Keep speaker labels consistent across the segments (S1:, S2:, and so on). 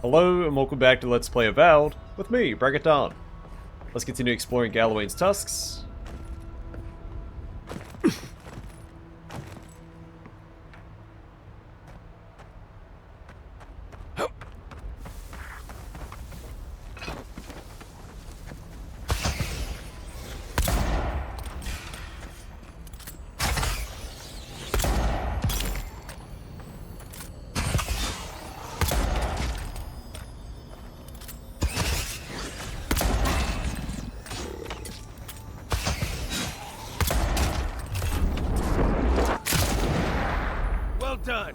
S1: Hello and welcome back to Let's Play Avowed with me, BringItDon. Let's continue exploring Galawain's tusks.
S2: Done.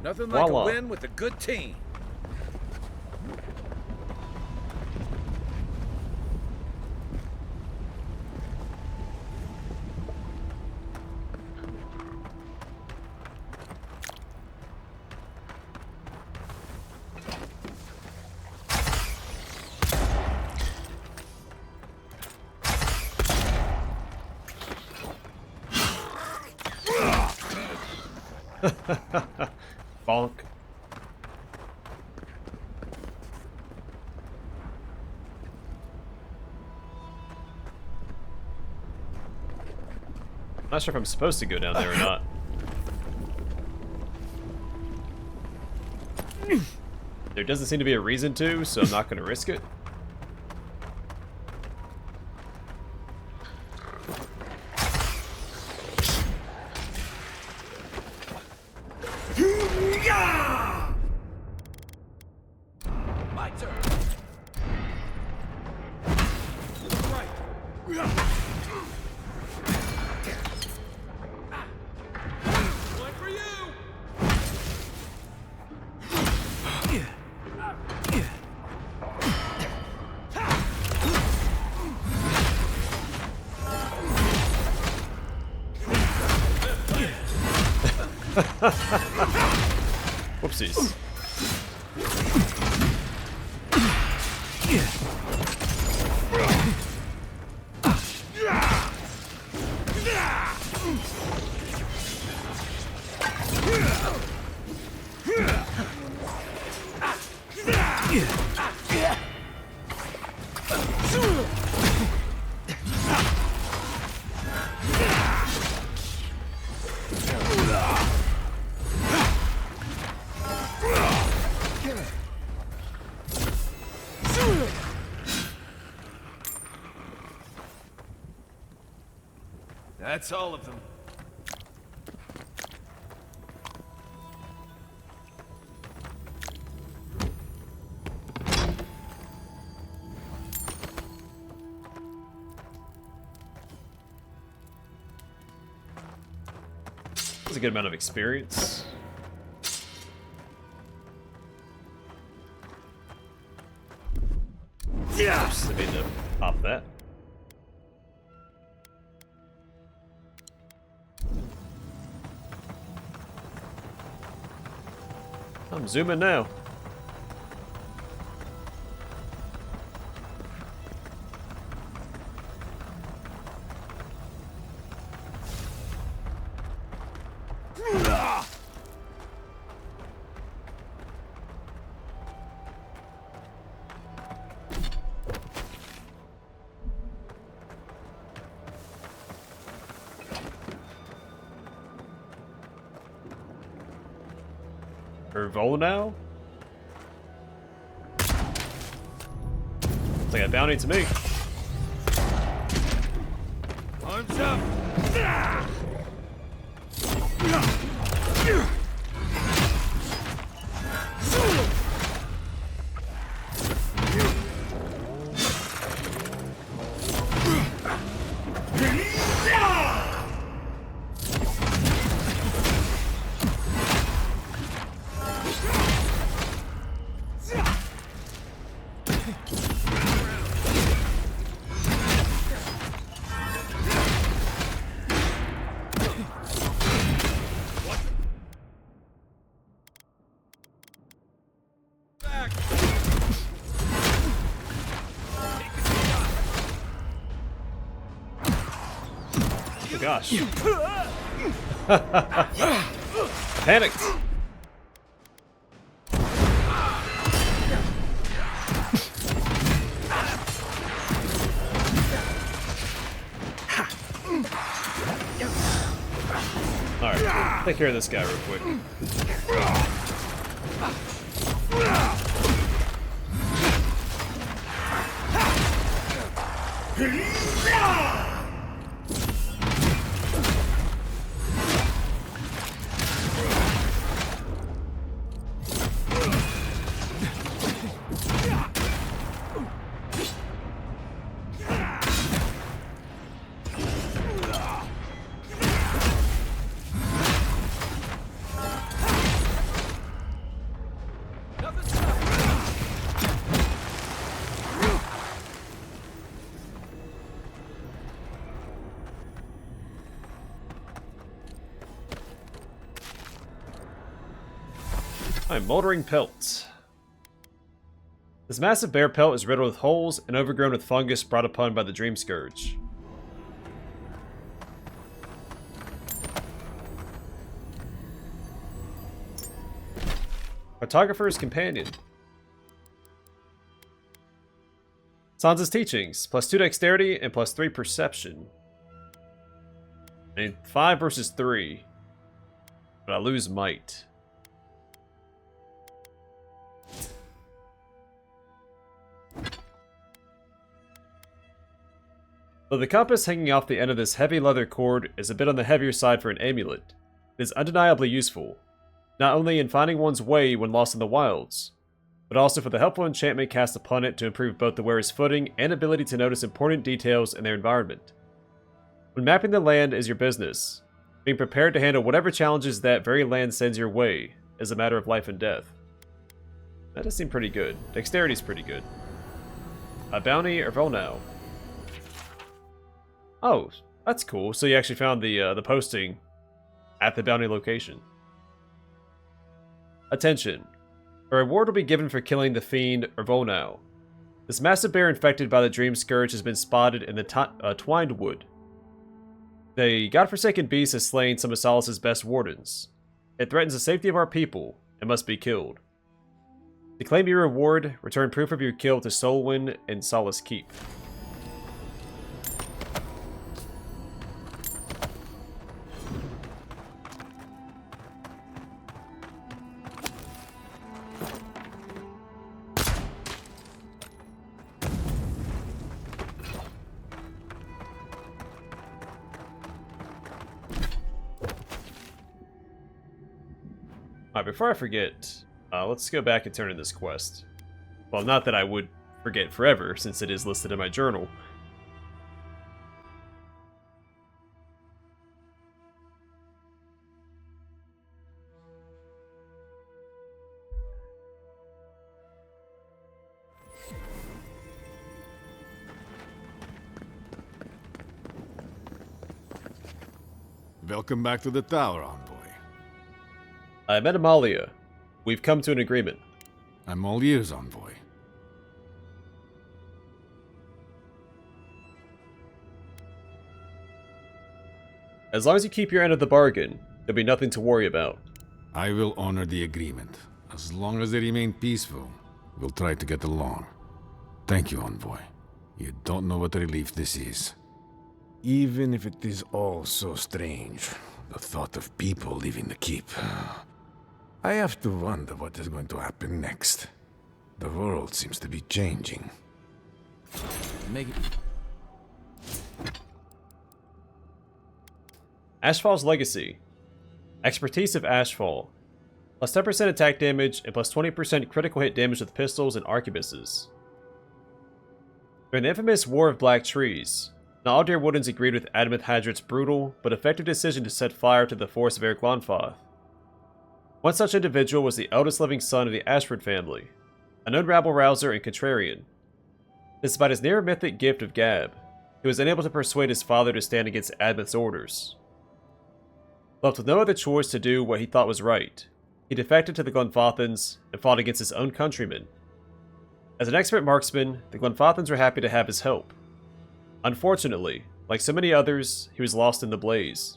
S2: Nothing like
S1: Voila.
S2: a win with a good team.
S1: Bonk. Not sure if I'm supposed to go down there or not. There doesn't seem to be a reason to, so I'm not going to risk it.
S2: My turn. Right. One for you.
S1: Whoopsies.
S2: That's all of them.
S1: That's a good amount of experience. Oops, I need to pop that. I'm zooming now. Roll now? It's like a bounty to me.
S2: Arms up.
S1: Oh gosh. panicked. Alright, take care of this guy real quick. Alright, moldering pelt. This massive bear pelt is riddled with holes and overgrown with fungus brought upon by the Dream Scourge. Cartographer's Companion. Sansa's Teachings, +2 dexterity and +3 perception. I mean, 5 versus 3. But I lose might. Though the compass hanging off the end of this heavy leather cord is a bit on the heavier side for an amulet, it is undeniably useful, not only in finding one's way when lost in the wilds, but also for the helpful enchantment cast upon it to improve both the wearer's footing and ability to notice important details in their environment. When mapping the land is your business, being prepared to handle whatever challenges that very land sends your way is a matter of life and death. That does seem pretty good. Dexterity's pretty good. A bounty or Volnow. Oh, that's cool. So you actually found the posting at the bounty location. Attention. A reward will be given for killing the fiend Volnow. This massive bear infected by the Dream Scourge has been spotted in the Twined Wood. The godforsaken beast has slain some of Solace's best wardens. It threatens the safety of our people and must be killed. To claim your reward, return proof of your kill to Solwyn and Solace Keep. Alright, before I forget, let's go back and turn in this quest. Well, not that I would forget forever, since it is listed in my journal.
S3: Welcome back to the tower, envoy.
S1: I met Amalia. We've come to an agreement.
S3: I'm all ears, envoy.
S1: As long as you keep your end of the bargain, there'll be nothing to worry about.
S3: I will honor the agreement. As long as they remain peaceful, we'll try to get along. Thank you, envoy. You don't know what a relief this is. Even if it is all so strange, the thought of people leaving the keep. I have to wonder what is going to happen next. The world seems to be changing.
S1: Ashfall's Legacy. Expertise of Ashfall. Plus 10% attack damage and plus 20% critical hit damage with pistols and arquebuses. During the infamous War of Black Trees, not all Dear Woodens agreed with Adamant Hadrit's brutal but effective decision to set fire to the force of Eric Glonfoth. One such individual was the eldest living son of the Ashford family, a known rabble-rouser and contrarian. Despite his near mythic gift of gab, he was unable to persuade his father to stand against Adamant's orders. Left with no other choice to do what he thought was right, he defected to the Glonfothans and fought against his own countrymen. As an expert marksman, the Glonfothans were happy to have his help. Unfortunately, like so many others, he was lost in the blaze.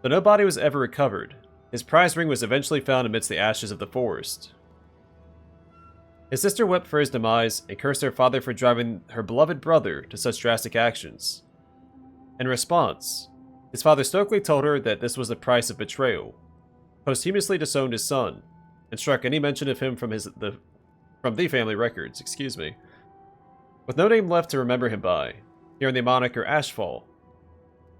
S1: Though no body was ever recovered, His prize ring was eventually found amidst the ashes of the forest. His sister wept for his demise and cursed her father for driving her beloved brother to such drastic actions. In response, his father stoically told her that this was the price of betrayal, posthumously disowned his son, and struck any mention of him from the family records, with no name left to remember him by, hearing the moniker Ashfall.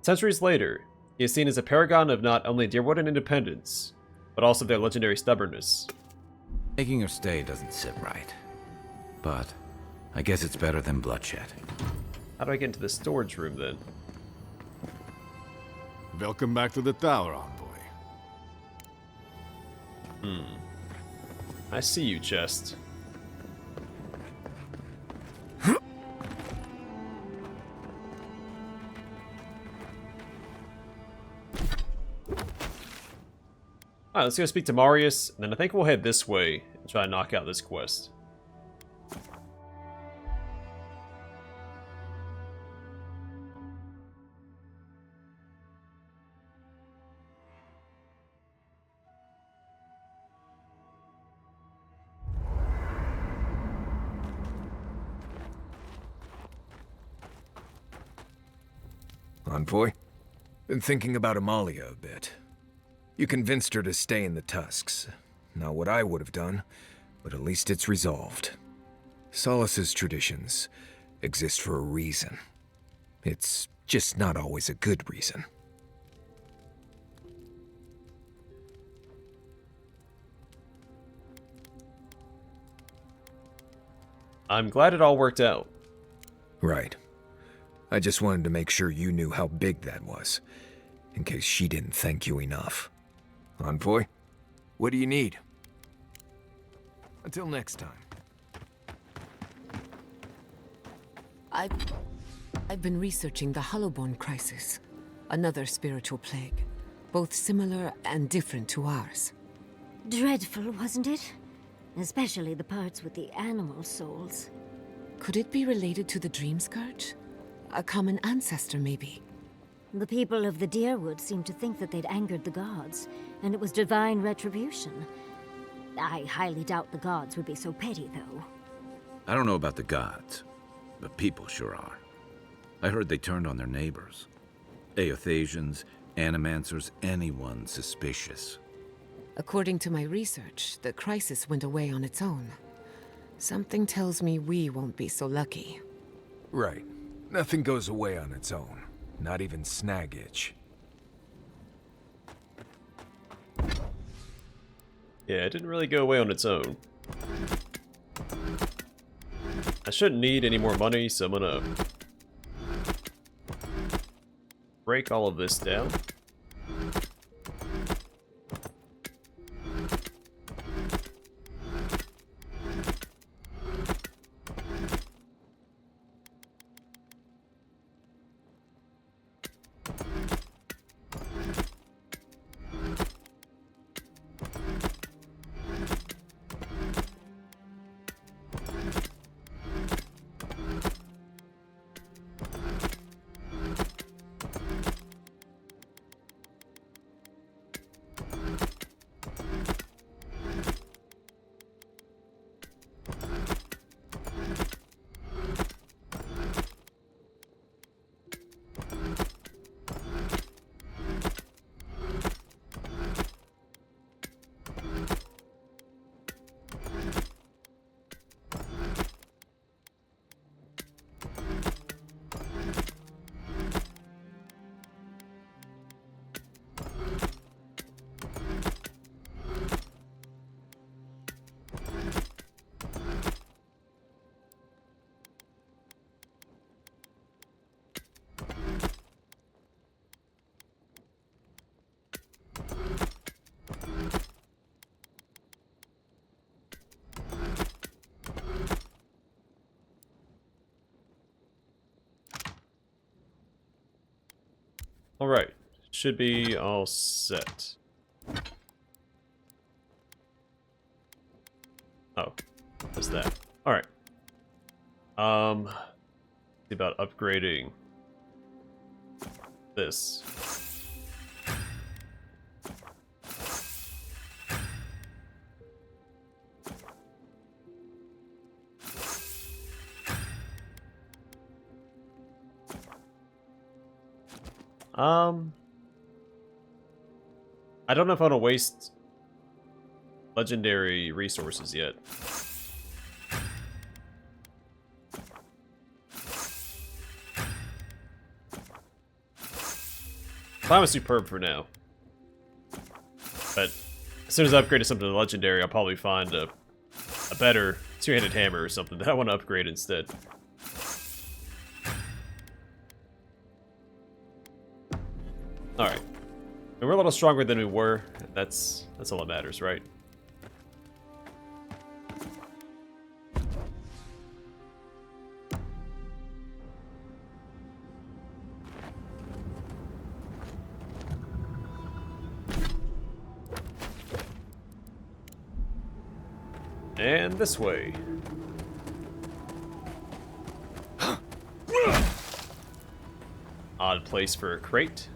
S1: Centuries later, he is seen as a paragon of not only Deerwood independence, but also their legendary stubbornness.
S4: Making her stay doesn't sit right. But I guess it's better than bloodshed.
S1: How do I get into the storage room then?
S3: Welcome back to the tower, envoy.
S1: I see you, chest. Alright, let's go speak to Marius, and then I think we'll head this way and try to knock out this quest.
S5: Envoy? Been thinking about Amalia a bit. You convinced her to stay in the Tusks. Not what I would have done, but at least it's resolved. Solace's traditions exist for a reason. It's just not always a good reason.
S1: I'm glad it all worked out.
S5: Right. I just wanted to make sure you knew how big that was, in case she didn't thank you enough. Envoy, what do you need? Until next time.
S6: I've been researching the Hollowborn crisis, another spiritual plague, both similar and different to ours.
S7: Dreadful, wasn't it? Especially the parts with the animal souls.
S6: Could it be related to the Dream Scourge? A common ancestor, maybe?
S7: The people of the Deerwood seemed to think that they'd angered the gods, and it was divine retribution. I highly doubt the gods would be so petty, though.
S4: I don't know about the gods, but people sure are. I heard they turned on their neighbors. Aethasians, animancers, anyone suspicious.
S6: According to my research, the crisis went away on its own. Something tells me we won't be so lucky.
S5: Right. Nothing goes away on its own. Not even snag itch.
S1: Yeah, it didn't really go away on its own. I shouldn't need any more money, so I'm gonna break all of this down. Alright, should be all set. Oh, what's that? Alright. See about upgrading this. I don't know if I want to waste legendary resources yet. Climb is superb for now. But as soon as I upgrade to something legendary, I'll probably find a better two-handed hammer or something that I want to upgrade instead. Alright. We're a little stronger than we were. That's all that matters, right? And this way. Odd place for a crate.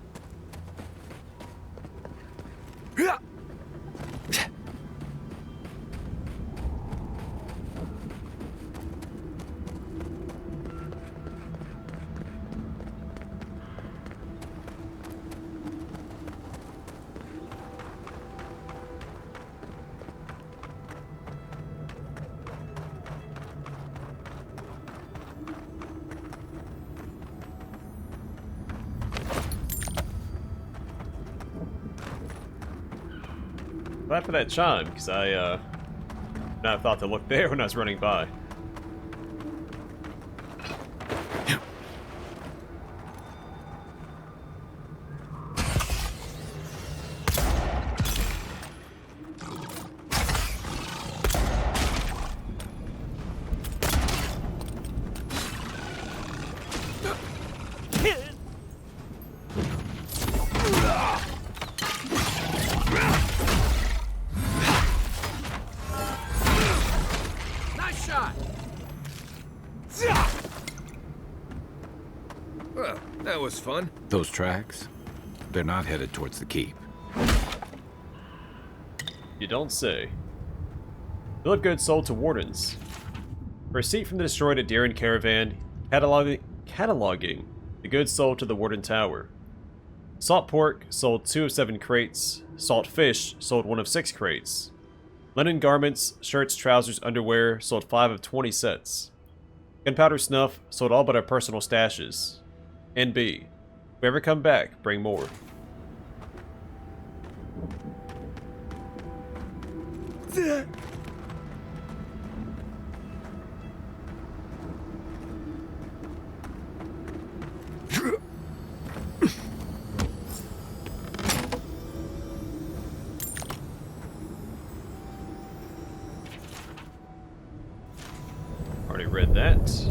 S1: Glad for that chime, because I not thought to look there when I was running by.
S5: Well, that was fun.
S4: Those tracks, they're not headed towards the keep.
S1: You don't say. Bill of goods sold to wardens. Receipt from the destroyed Aedyran caravan, cataloging the goods sold to the warden tower. Salt pork sold 2 of 7 crates. Salt fish sold 1 of 6 crates. Linen garments, shirts, trousers, underwear sold 5 of 20 sets. Gunpowder snuff sold all but our personal stashes. NB. If we ever come back, bring more. Already read that.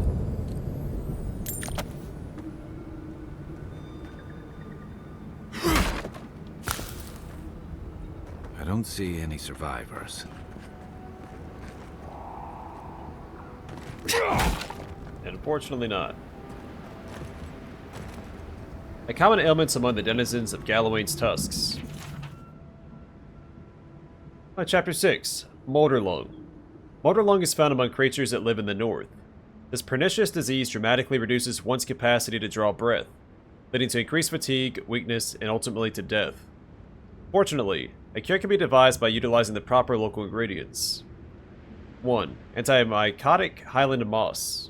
S4: I don't see any survivors.
S1: Unfortunately not. A common ailment among the denizens of Galawain's tusks. Chapter 6. Molderlung. Molderlung is found among creatures that live in the north. This pernicious disease dramatically reduces one's capacity to draw breath, leading to increased fatigue, weakness, and ultimately to death. Fortunately, a cure can be devised by utilizing the proper local ingredients. 1. Antimycotic Highland moss.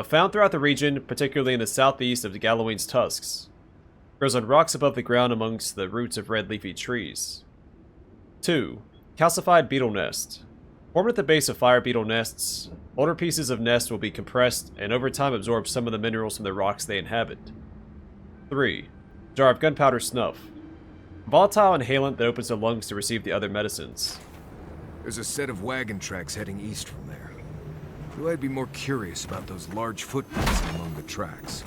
S1: Found throughout the region, particularly in the southeast of the Galawain's tusks. Grows on rocks above the ground amongst the roots of red leafy trees. 2. Calcified beetle nest. Formed at the base of fire beetle nests, older pieces of nest will be compressed and over time absorb some of the minerals from the rocks they inhabit. 3. Jar of gunpowder snuff. Volatile inhalant that opens the lungs to receive the other medicines.
S5: There's a set of wagon tracks heading east from there. Though I'd be more curious about those large footprints among the tracks.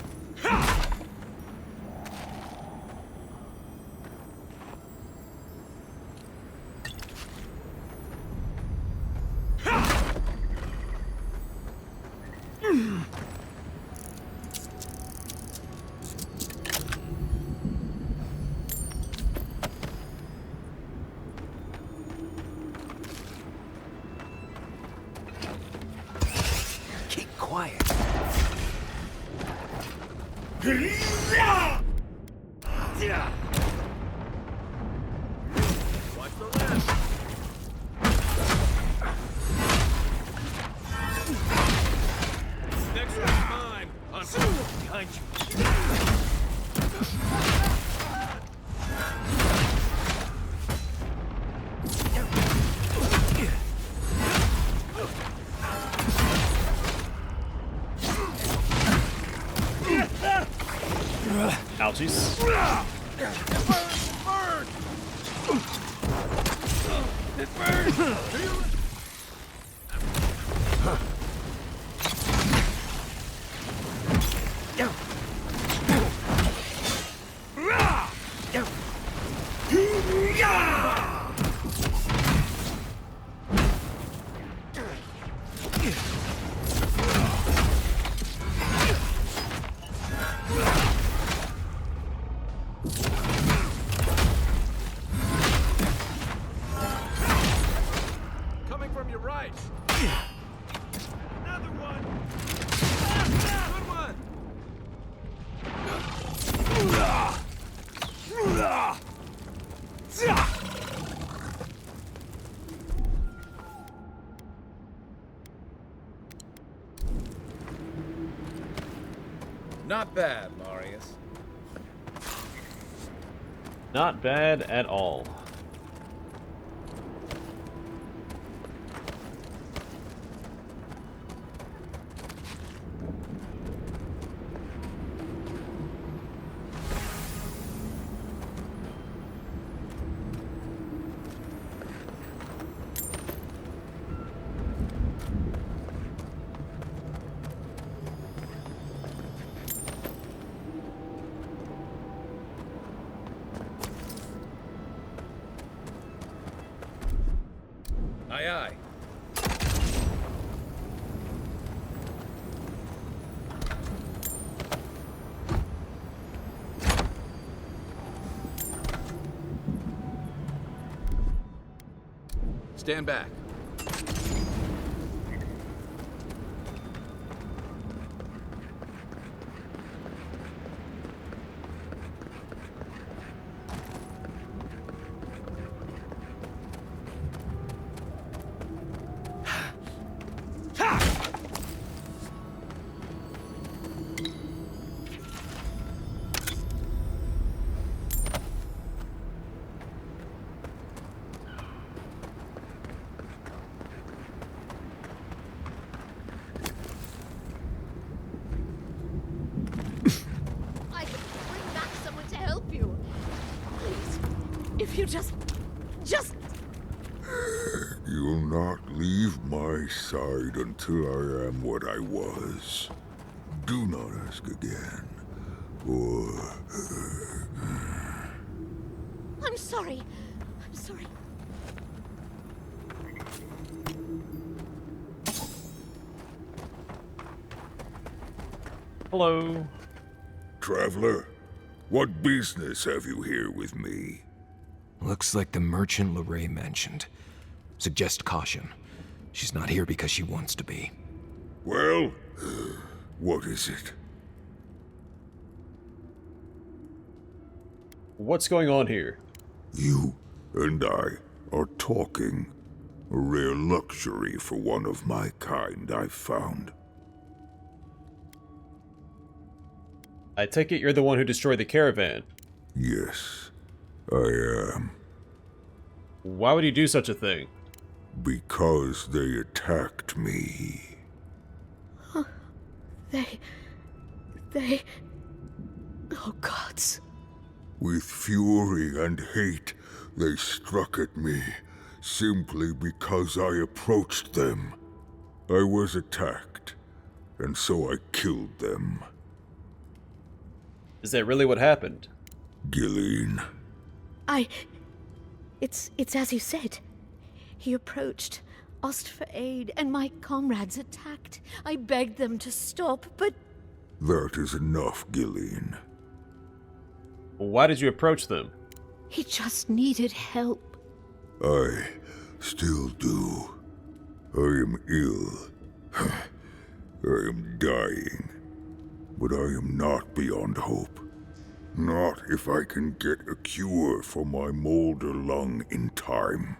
S2: Watch the left. Next one's mine. Behind you.
S1: Ouchies.
S2: Coming from your right. Another one. Good one.
S4: Not bad, Marius.
S1: Not bad at all.
S4: Aye, aye. Stand back.
S8: I can bring back someone to help you. Please, if you just...
S9: You'll not leave my side until I am what I was. Do not ask again. Or...
S8: I'm sorry. I'm sorry.
S1: Hello.
S9: Traveler, what business have you here with me?
S5: Looks like the merchant Lorraine mentioned. Suggest caution. She's not here because she wants to be.
S9: Well, what is it?
S1: What's going on here?
S9: You and I are talking. A rare luxury for one of my kind, I've found.
S1: I take it you're the one who destroyed the caravan.
S9: Yes, I am.
S1: Why would you do such a thing?
S9: Because they attacked me.
S8: They... Oh, gods.
S9: With fury and hate, they struck at me, simply because I approached them. I was attacked, and so I killed them.
S1: Is that really what happened?
S9: Gilleen.
S8: It's as you said. He approached, asked for aid, and my comrades attacked. I begged them to stop, but...
S9: That is enough, Gilleen.
S1: Why did you approach them?
S8: He just needed help.
S9: I still do. I am ill. I am dying. but I am not beyond hope. Not if I can get a cure for my molder lung in time.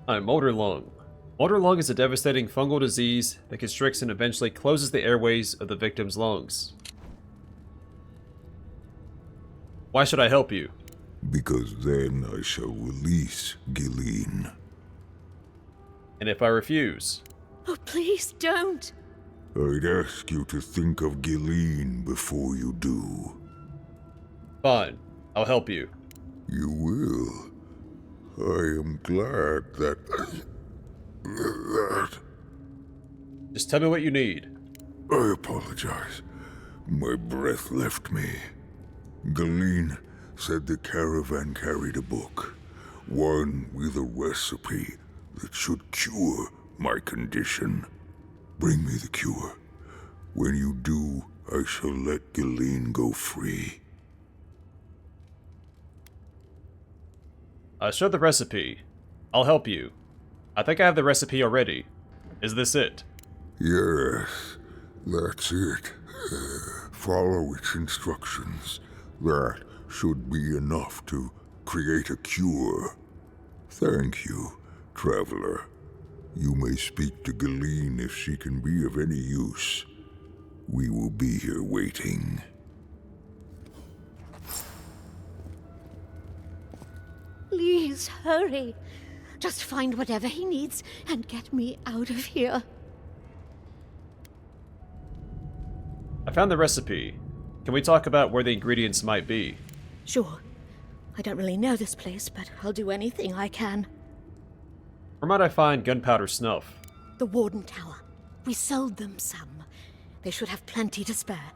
S1: Molder lung. Molder lung is a devastating fungal disease that constricts and eventually closes the airways of the victim's lungs. Why should I help you?
S9: Because then I shall release Gilleen.
S1: And if I refuse?
S8: Oh, please don't.
S9: I'd ask you to think of Gilleen before you do.
S1: Fine. I'll help you.
S9: You will. I am glad that...
S1: Just tell me what you need.
S9: I apologize. My breath left me. Gilleen said the caravan carried a book. One with a recipe that should cure my condition. Bring me the cure. When you do, I shall let Gilleen go free.
S1: Show the recipe. I'll help you. I think I have the recipe already. Is this it?
S9: Yes, that's it. Follow its instructions. That should be enough to create a cure. Thank you, traveler. You may speak to Gilleen if she can be of any use. We will be here waiting.
S8: Please hurry. Just find whatever he needs and get me out of here.
S1: I found the recipe. Can we talk about where the ingredients might be?
S8: Sure. I don't really know this place, but I'll do anything I can.
S1: Where might I find gunpowder snuff?
S8: The Warden Tower. We sold them some. They should have plenty to spare.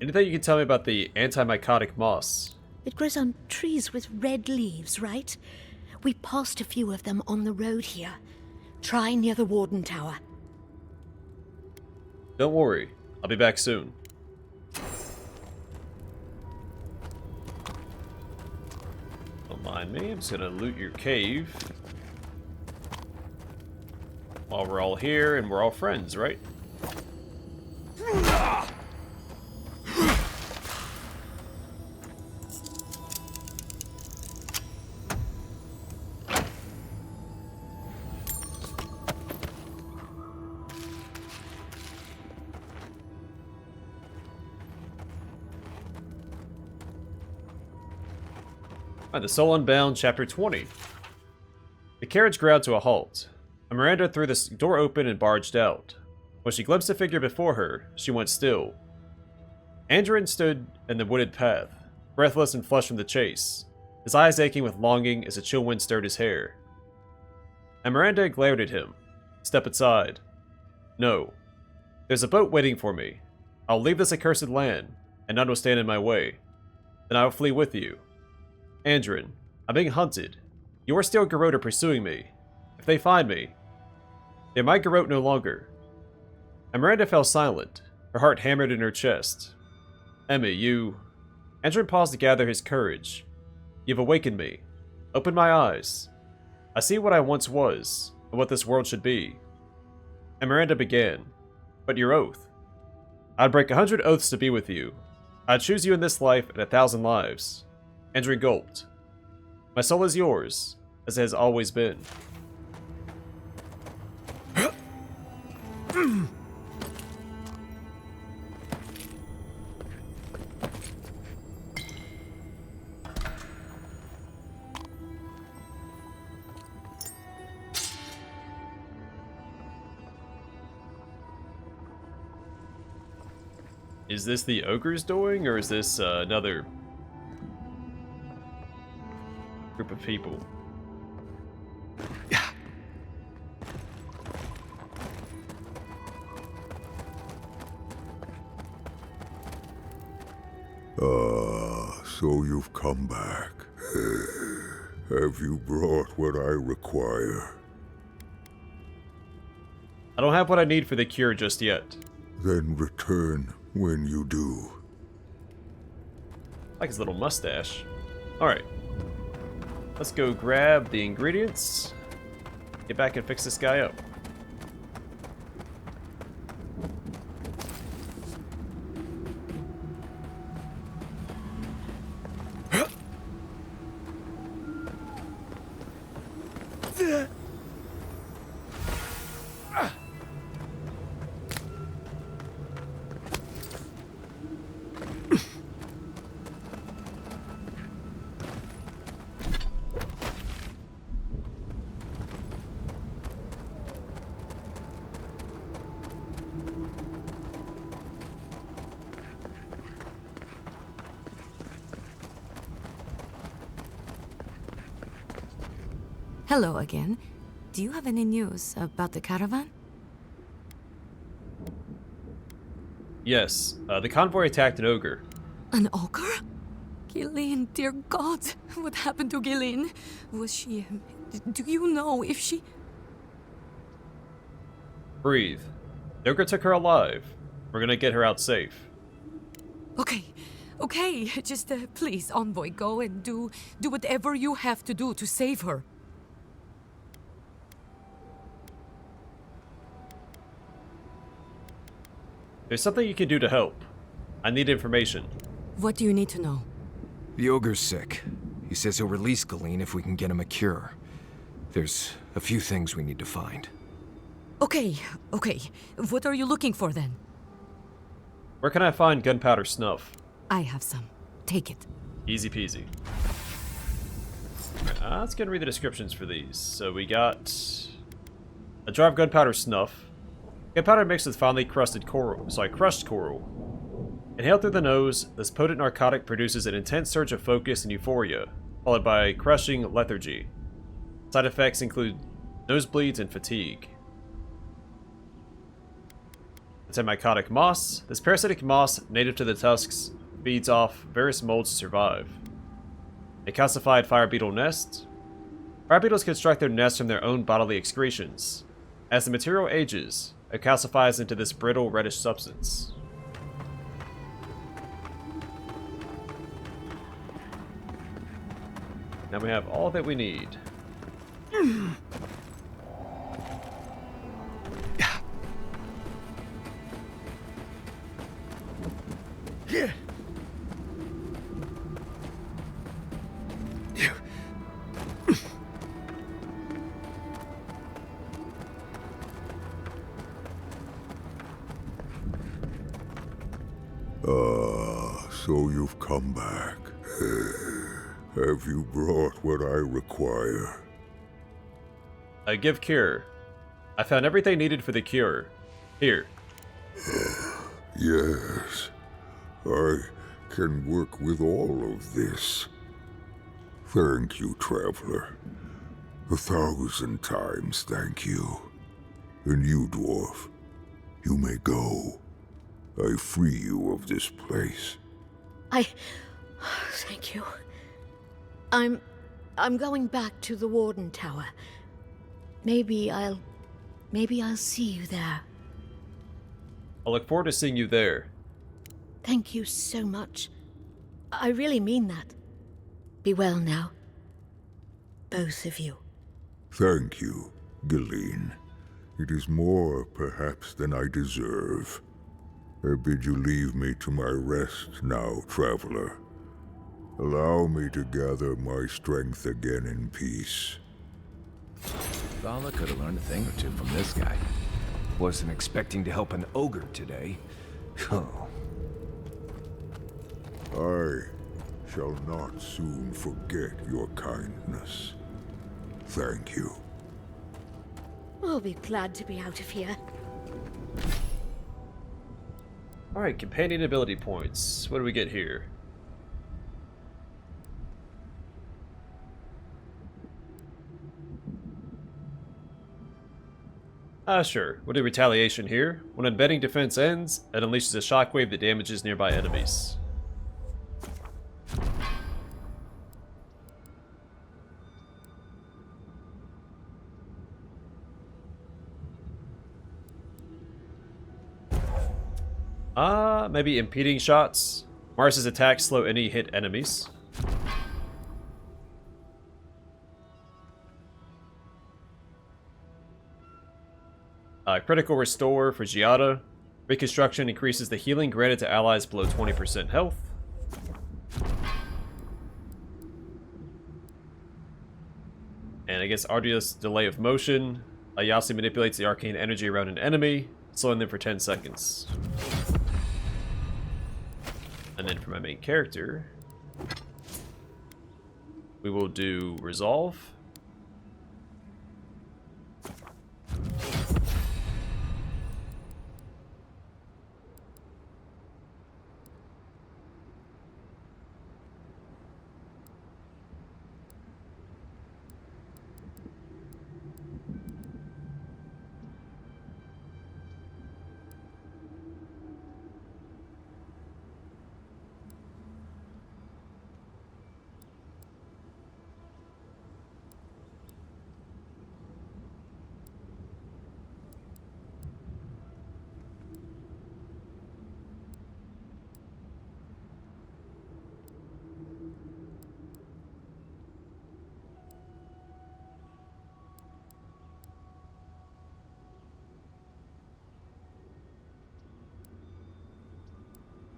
S1: Anything you can tell me about the antimycotic moss?
S8: It grows on trees with red leaves, right? We passed a few of them on the road here. Try near the Warden Tower.
S1: Don't worry. I'll be back soon. Don't mind me. I'm just gonna loot your cave. While we're all here and we're all friends, right? The Soul Unbound, Chapter 20. The carriage ground to a halt. Miranda threw the door open and barged out. When she glimpsed the figure before her, she went still. Aedyran stood in the wooded path, breathless and flushed from the chase, his eyes aching with longing as a chill wind stirred his hair. Miranda glared at him. Step aside. No. There's a boat waiting for me. I'll leave this accursed land, and none will stand in my way. Then I will flee with you. Aedyran, I'm being hunted. You are still Garota pursuing me. If they find me, they're my Garota no longer. And Miranda fell silent, her heart hammered in her chest. Emmy, you... Aedyran paused to gather his courage. You've awakened me. Opened my eyes. I see what I once was, and what this world should be. And Miranda began. But your oath. I'd break 100 oaths to be with you. I'd choose you in this life and 1,000 lives. Aedyran gulped. My soul is yours, as it has always been. Is this the ogre's doing, or is this another group of people?
S9: So you've come back. Have you brought what I require?
S1: I don't have what I need for the cure just yet.
S9: Then return when you do.
S1: I like his little mustache. Alright. Let's go grab the ingredients. Get back and fix this guy up.
S10: Hello again. Do you have any news about the caravan?
S1: Yes, the convoy attacked an ogre.
S10: An ogre? Gillian, dear God, what happened to Gillian? Was she... Do you know if she...
S1: Breathe. The ogre took her alive. We're gonna get her out safe.
S10: Okay, just please, Envoy, go and do whatever you have to do to save her.
S1: There's something you can do to help. I need information.
S10: What do you need to know?
S5: The ogre's sick. He says he'll release Galeen if we can get him a cure. There's a few things we need to find.
S10: Okay. What are you looking for then?
S1: Where can I find gunpowder snuff?
S10: I have some. Take it.
S1: Easy peasy. Let's go and read the descriptions for these. So we got a jar of gunpowder snuff. Gunpowder mixed with finely crushed coral. Inhaled through the nose, this potent narcotic produces an intense surge of focus and euphoria, followed by crushing lethargy. Side effects include nosebleeds and fatigue. Antimycotic moss. This parasitic moss, native to the tusks, feeds off various molds to survive. A calcified fire beetle nest. Fire beetles construct their nests from their own bodily excretions. As the material ages, it calcifies into this brittle reddish substance. Now we have all that we need.
S9: So you've come back. Have you brought what I require?
S1: I give cure. I found everything needed for the cure. Here.
S9: Yes. I can work with all of this. Thank you, traveler. 1,000 times thank you. And you, dwarf, you may go. I free you of this place.
S8: Thank you. I'm going back to the Warden Tower. Maybe I'll see you there.
S1: I look forward to seeing you there.
S8: Thank you so much. I really mean that. Be well now. Both of you.
S9: Thank you, Galeen. It is more, perhaps, than I deserve. I bid you leave me to my rest now, traveler. Allow me to gather my strength again in peace.
S4: Vala could have learned a thing or two from this guy.
S5: Wasn't expecting to help an ogre today. Oh.
S9: I shall not soon forget your kindness. Thank you.
S8: I'll be glad to be out of here.
S1: Alright, companion ability points. What do we get here? Sure. We'll do retaliation here. When embedding defense ends, it unleashes a shockwave that damages nearby enemies. Maybe impeding shots. Mars's attacks slow any hit enemies. Critical Restore for Giada. Reconstruction increases the healing granted to allies below 20% health. And I guess Arduous Delay of Motion. Yasi manipulates the arcane energy around an enemy, slowing them for 10 seconds. And then for my main character, we will do Resolve.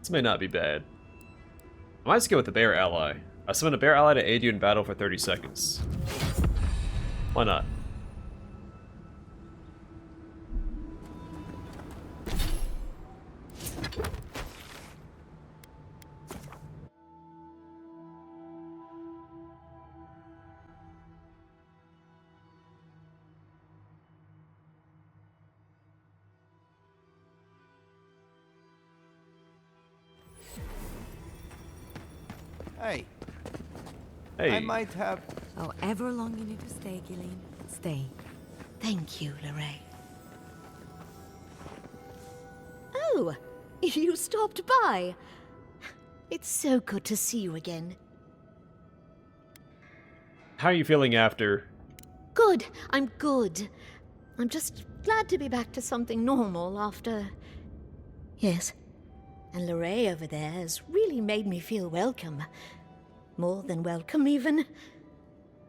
S1: This may not be bad. I might just go with the bear ally. I summon a bear ally to aid you in battle for 30 seconds. Why not?
S11: Hey,
S1: Hey.
S11: I might have...
S10: However long you need to stay, Gillian, stay.
S8: Thank you, Lorraine. Oh, you stopped by. It's so good to see you again.
S1: How are you feeling after?
S8: Good, I'm good. I'm just glad to be back to something normal after... Yes. And Lorraine over there has really made me feel welcome. More than welcome, even.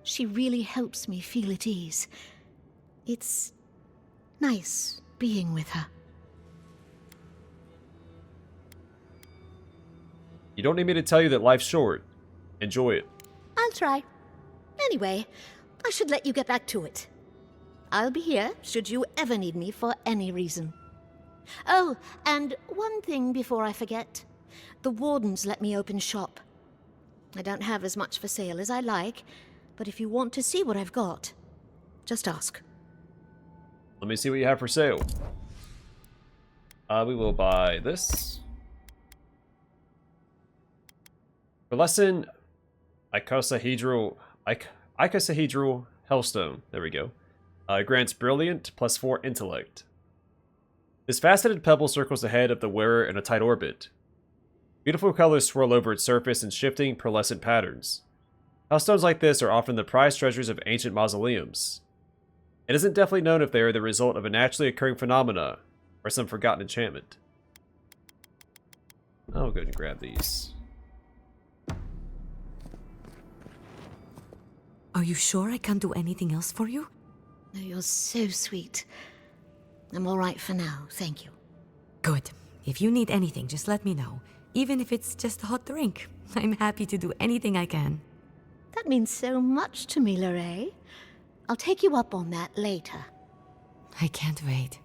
S8: She really helps me feel at ease. It's nice being with her.
S1: You don't need me to tell you that life's short. Enjoy it.
S8: I'll try. Anyway, I should let you get back to it. I'll be here should you ever need me for any reason. Oh, and one thing before I forget. The wardens let me open shop. I don't have as much for sale as I like, but if you want to see what I've got, just ask.
S1: Let me see what you have for sale. We will buy this. For lesson, icosahedral hellstone. There we go. Grants brilliant +4 intellect. This faceted pebble circles the head of the wearer in a tight orbit. Beautiful colors swirl over its surface in shifting, pearlescent patterns. Hellstones like this are often the prized treasures of ancient mausoleums. It isn't definitely known if they are the result of a naturally occurring phenomena or some forgotten enchantment. I'll go ahead and grab these.
S10: Are you sure I can't do anything else for you?
S8: Oh, you're so sweet. I'm all right for now, thank you.
S10: Good. If you need anything, just let me know. Even if it's just a hot drink. I'm happy to do anything I can.
S8: That means so much to me, Lorraine. I'll take you up on that later.
S10: I can't wait.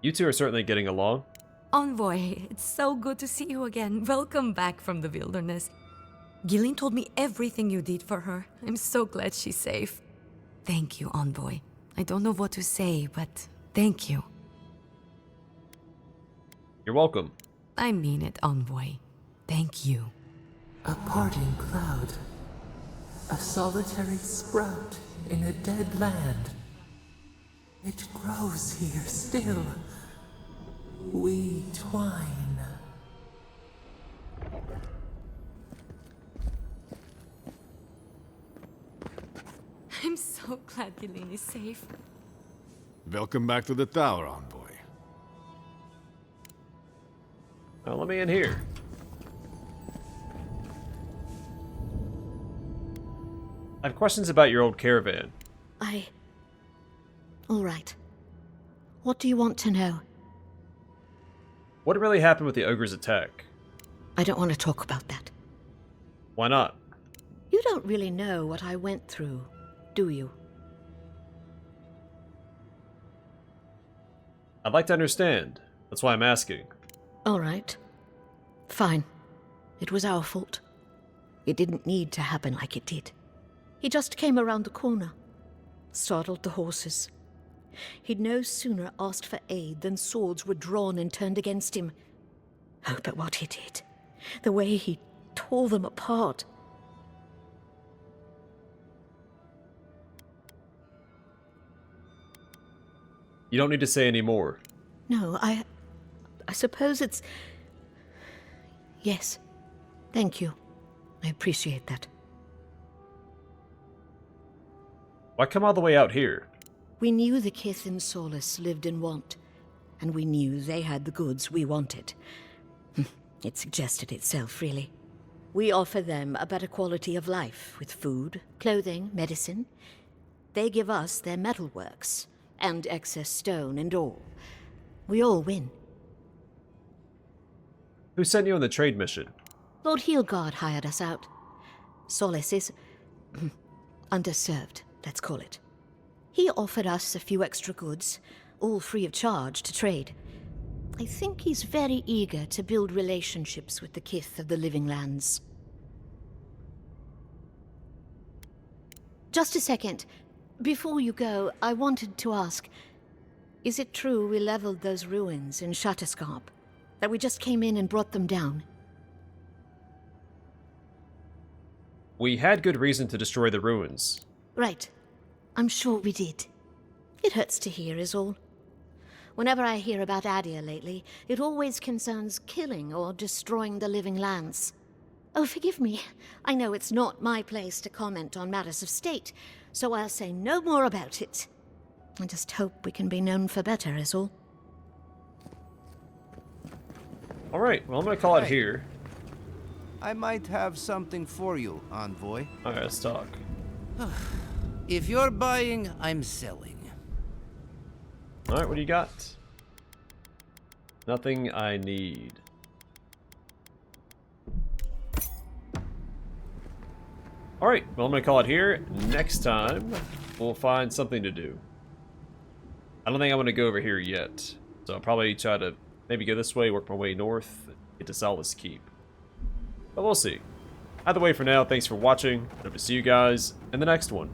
S1: You two are certainly getting along.
S10: Envoy, it's so good to see you again. Welcome back from the wilderness. Gillian told me everything you did for her. I'm so glad she's safe. Thank you, Envoy. I don't know what to say, but thank you.
S1: You're welcome.
S10: I mean it, Envoy. Thank you.
S12: A parting cloud. A solitary sprout in a dead land. It grows here still. We twine.
S10: I'm so glad Gillian is safe.
S3: Welcome back to the tower, Envoy.
S1: Well, let me in here. I have questions about your old caravan.
S8: All right. What do you want to know?
S1: What really happened with the ogre's attack?
S8: I don't want to talk about that.
S1: Why not?
S8: You don't really know what I went through, do you?
S1: I'd like to understand. That's why I'm asking.
S8: All right. Fine. It was our fault. It didn't need to happen like it did. He just came around the corner, startled the horses. He'd no sooner asked for aid than swords were drawn and turned against him. Oh, but what he did. The way he tore them apart.
S1: You don't need to say any more.
S8: No, I suppose it's... Yes. Thank you. I appreciate that.
S1: Why come all the way out here?
S8: We knew the Kith in Solus lived in want, and we knew they had the goods we wanted. It suggested itself, really. We offer them a better quality of life with food, clothing, medicine. They give us their metalworks, and excess stone and ore. We all win.
S1: Who sent you on the trade mission?
S8: Lord Heelguard hired us out. Solace is underserved, let's call it. He offered us a few extra goods, all free of charge to trade. I think he's very eager to build relationships with the kith of the Living Lands. Just a second. Before you go, I wanted to ask, is it true we leveled those ruins in Shatterscarp? That we just came in and brought them down?
S1: We had good reason to destroy the ruins.
S8: Right. I'm sure we did. It hurts to hear is all. Whenever I hear about Aedyran lately, it always concerns killing or destroying the Living Lands. Oh, forgive me. I know it's not my place to comment on matters of state, so I'll say no more about it. I just hope we can be known for better is all.
S1: Alright, well I'm gonna call it here.
S11: I might have something for you, Envoy.
S1: Alright, let's talk.
S11: If you're buying, I'm selling.
S1: Alright, what do you got? Nothing I need. Alright, well I'm gonna call it here. Next time, we'll find something to do. I don't think I'm gonna go over here yet. So I'll probably try to maybe go this way, work my way north, get to Solace Keep. But we'll see. Either way, for now, thanks for watching. Hope to see you guys in the next one.